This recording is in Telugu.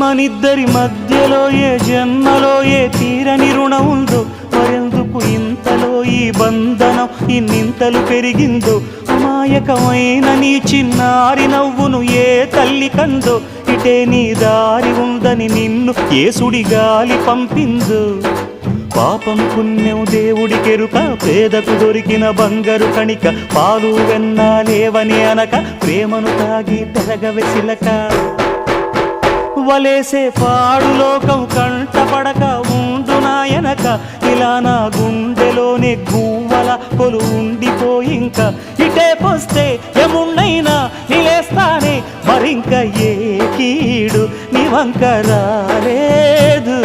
మనిద్దరి మధ్యలో ఏ జన్మలో ఏ తీరని రుణం ఉందో, మరెందుకు ఇంతలో ఈ బంధనం ఇన్నింతలు పెరిగిందో. అమాయకమైన నీ చిన్నారి నవ్వును ఏ తల్లి కందో, ఇటే నీ దారి ఉందని నిన్ను ఏ సుడిగాలి పంపిందో. పాపం పుణ్యం దేవుడికెరుక, పేదకు దొరికిన బంగారు కణిక, పాలు వెన్నాలేవని అనక ప్రేమను తాగి పెరగవెసిలక. వలేసే పాడు లోకం కంటపడక ఉండు నాయనక, ఇలా నా గుండెలోనే గువ్వల కొలు ఉండిపోయింక. ఇటే పోస్తే ఎమున్నైనా నిలేస్తానే, మరింక ఏ కీడు నీ వంక రాలేదు.